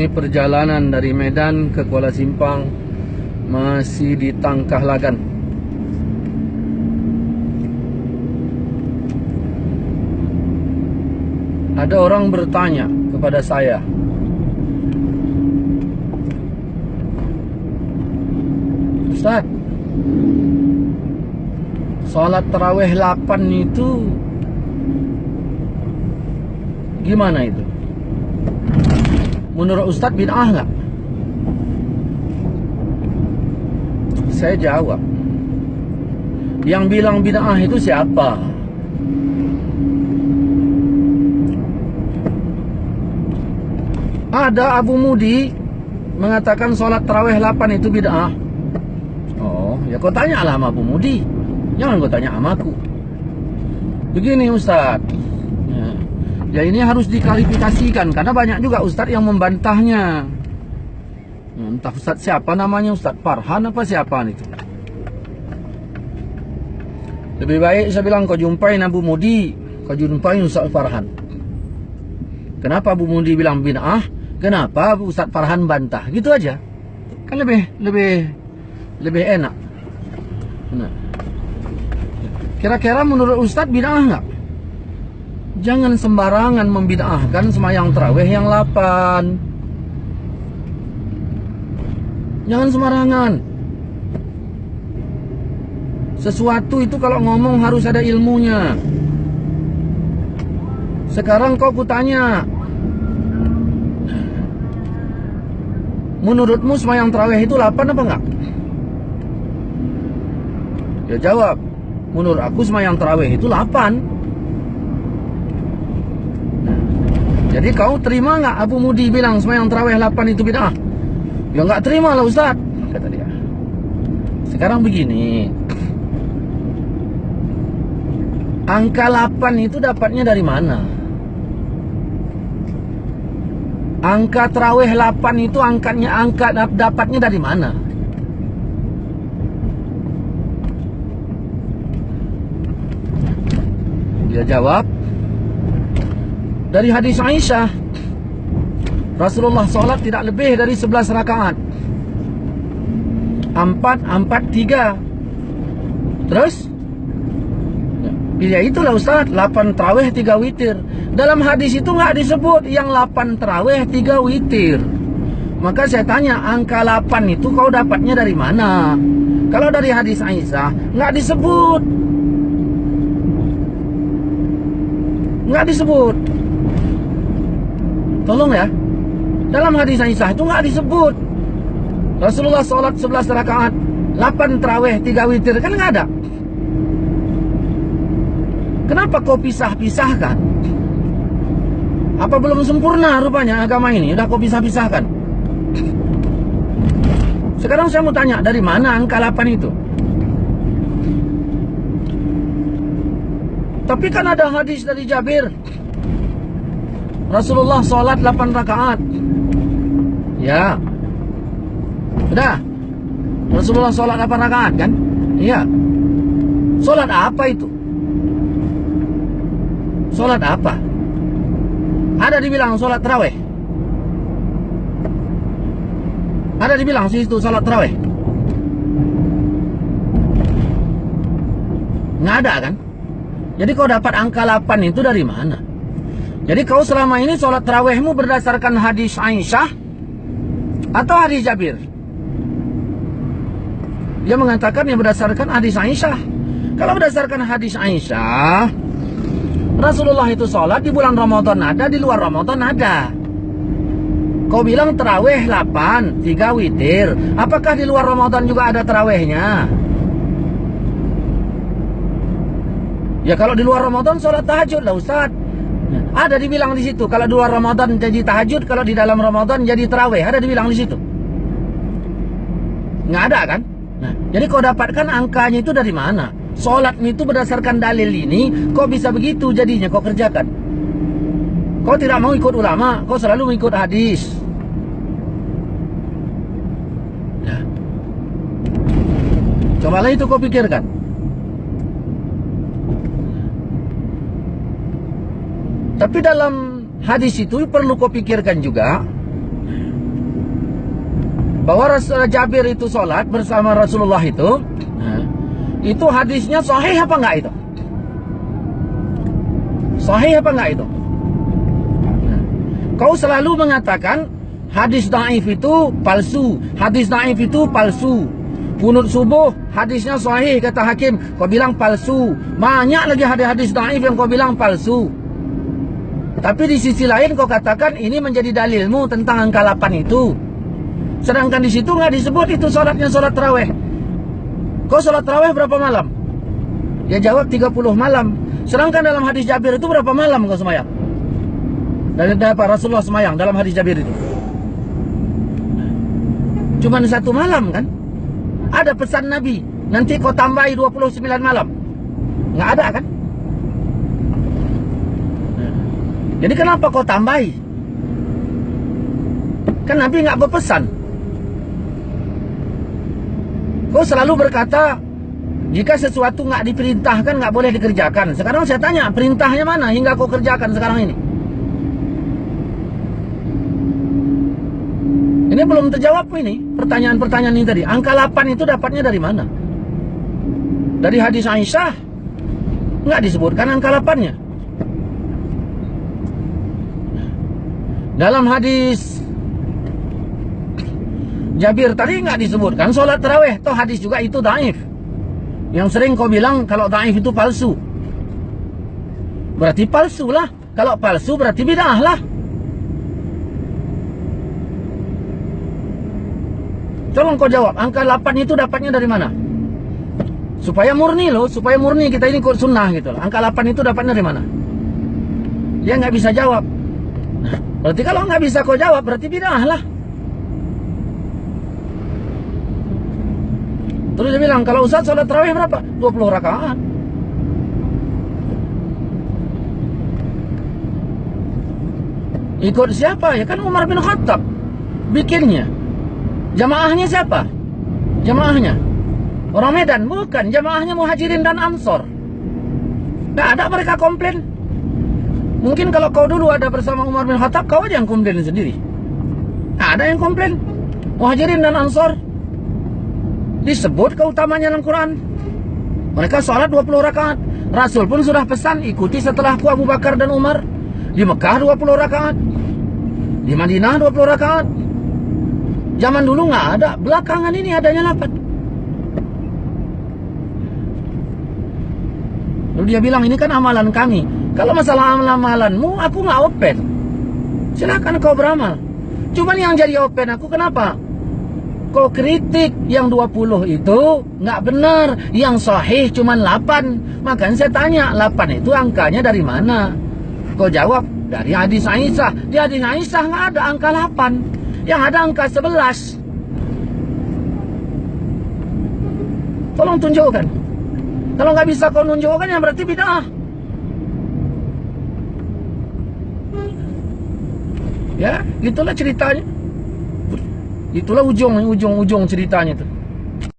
Ini perjalanan dari Medan ke Kuala Simpang, masih di Tangkah Lagan. Ada orang bertanya kepada saya, Ustaz, sholat tarawih 8 itu gimana itu? Menurut Ustaz bid'ah nggak? Saya jawab, yang bilang bid'ah itu siapa? Ada Abu Mudi mengatakan sholat tarawih 8 itu bid'ah. Oh, ya kau tanyalah sama Abu Mudi, jangan kau tanya sama aku. Begini Ustaz, ya ini harus diklarifikasikan, karena banyak juga Ustaz yang membantahnya. Entah Ustaz siapa namanya, Ustaz Farhan apa siapa itu. Lebih baik saya bilang kau jumpain Abu Mudi, kau jumpain Ustaz Farhan. Kenapa Abu Mudi bilang bid'ah? Kenapa Ustaz Farhan bantah? Gitu aja. Kan lebih enak. Nah, kira-kira menurut Ustaz bid'ah enggak? Jangan sembarangan membid'ahkan semayang tarawih yang 8. Jangan sembarangan. Sesuatu itu kalau ngomong harus ada ilmunya. Sekarang kau kutanya, menurutmu semayang tarawih itu 8 apa enggak? Ya jawab, menurut aku semayang tarawih itu 8. Jadi kau terima nggak Abu Mudi bilang semayang tarawih 8 itu bid'ah? Ya nggak terima lah Ustaz, kata dia. Sekarang begini, angka 8 itu dapatnya dari mana? Angka tarawih 8 itu dapatnya dari mana? Dia jawab, dari hadis Aisyah, Rasulullah sholat tidak lebih dari 11 rakaat. 4, 4, 3. Terus? Ya itulah Ustaz, 8 tarawih 3 witir. Dalam hadis itu nggak disebut yang 8 tarawih 3 witir. Maka saya tanya, angka 8 itu kau dapatnya dari mana? Kalau dari hadis Aisyah, nggak disebut. Nggak disebut. Tolong ya, dalam hadis Aisyah itu nggak disebut Rasulullah sholat 11 rakaat 8 tarawih 3 witir, kan nggak ada. Kenapa kau pisah-pisahkan? Apa belum sempurna rupanya agama ini? Udah kau pisah-pisahkan. Sekarang saya mau tanya, dari mana angka 8 itu? Tapi kan ada hadis dari Jabir, Rasulullah sholat 8 rakaat. Ya, udah, Rasulullah sholat 8 rakaat kan? Iya. Sholat apa itu? Sholat apa? Ada dibilang sholat tarawih? Ada dibilang situ sholat tarawih? Nggak ada kan? Jadi kau dapat angka 8 itu dari mana? Jadi kau selama ini sholat tarawihmu berdasarkan hadis Aisyah atau hadis Jabir? Dia mengatakan yang berdasarkan hadis Aisyah. Kalau berdasarkan hadis Aisyah, Rasulullah itu sholat di bulan Ramadan ada, di luar Ramadan ada. Kau bilang tarawih 8, 3 witir. Apakah di luar Ramadan juga ada tarawihnya? Ya kalau di luar Ramadan sholat tahajud lah Ustaz. Ada dibilang di situ, kalau di luar Ramadan jadi tahajud, kalau di dalam Ramadan jadi tarawih. Ada dibilang di situ. Nggak ada kan? Nah, jadi kau dapatkan angkanya itu dari mana? Sholat itu berdasarkan dalil ini, kok bisa begitu jadinya kau kerjakan? Kau tidak mau ikut ulama, kau selalu mengikut hadis. Nah, cobalah itu kau pikirkan. Tapi dalam hadis itu perlu kau pikirkan juga, bahwa Jabir itu sholat bersama Rasulullah itu hadisnya sahih apa enggak itu? Sahih apa enggak itu? Kau selalu mengatakan hadis dhaif itu palsu, hadis dhaif itu palsu. Kunut subuh hadisnya sahih kata hakim, kau bilang palsu. Banyak lagi hadis-hadis dhaif yang kau bilang palsu. Tapi di sisi lain kau katakan ini menjadi dalilmu tentang angka 8 itu. Sedangkan di situ nggak disebut itu sholatnya sholat tarawih. Kau sholat tarawih berapa malam? Dia jawab 30 malam. Sedangkan dalam hadis Jabir itu berapa malam kau semayang? Dari Rasulullah semayang dalam hadis Jabir itu cuman 1 malam kan? Ada pesan Nabi, nanti kau tambahi 29 malam. Nggak ada kan? Jadi kenapa kau tambahi? Kan Nabi nggak berpesan. Kau selalu berkata jika sesuatu nggak diperintahkan nggak boleh dikerjakan. Sekarang saya tanya, perintahnya mana hingga kau kerjakan sekarang ini? Ini belum terjawab ini pertanyaan-pertanyaan ini tadi. Angka 8 itu dapatnya dari mana? Dari hadis Aisyah nggak disebutkan angka 8-nya. Dalam hadis Jabir tadi nggak disebutkan sholat tarawih. Toh hadis juga itu dhaif. Yang sering kau bilang kalau dhaif itu palsu. Berarti palsu lah. Kalau palsu berarti bid'ah lah. Tolong kau jawab, angka 8 itu dapatnya dari mana? Supaya murni loh, supaya murni kita ini ikut sunnah gitu loh. Angka 8 itu dapatnya dari mana? Dia nggak bisa jawab. Nah, berarti kalau nggak bisa kau jawab, berarti bid'ah lah. Terus dia bilang, kalau Ustaz sholat tarawih berapa? 20 rakaat. Ikut siapa? Ya kan Umar bin Khattab bikinnya. Jamaahnya siapa? Jamaahnya orang Medan? Bukan, jamaahnya Muhajirin dan Ansor. Nggak ada mereka komplain. Mungkin kalau kau dulu ada bersama Umar bin Khattab, kau aja yang komplain sendiri. Nggak ada yang komplain. Muhajirin dan Ansor disebut keutamanya dalam Quran. Mereka sholat 20 rakaat. Rasul pun sudah pesan, ikuti setelahku Abu Bakar dan Umar. Di Mekah 20 rakaat, di Madinah 20 rakaat. Zaman dulu nggak ada, belakangan ini adanya 8. Lalu dia bilang, ini kan amalan kami. Kalau masalah amalanmu, aku nggak open. Silakan kau beramal. Cuman yang jadi open aku kenapa? Kau kritik yang 20 itu nggak benar. Yang sahih cuman 8. Makanya saya tanya, 8 itu angkanya dari mana? Kau jawab, dari hadis Aisyah. Di hadis Aisyah nggak ada angka 8. Yang ada angka 11. Tolong tunjukkan. Kalau nggak bisa kau tunjukkan, ya berarti bid'ah. Ya, itulah ceritanya. Itulah ujung ceritanya itu.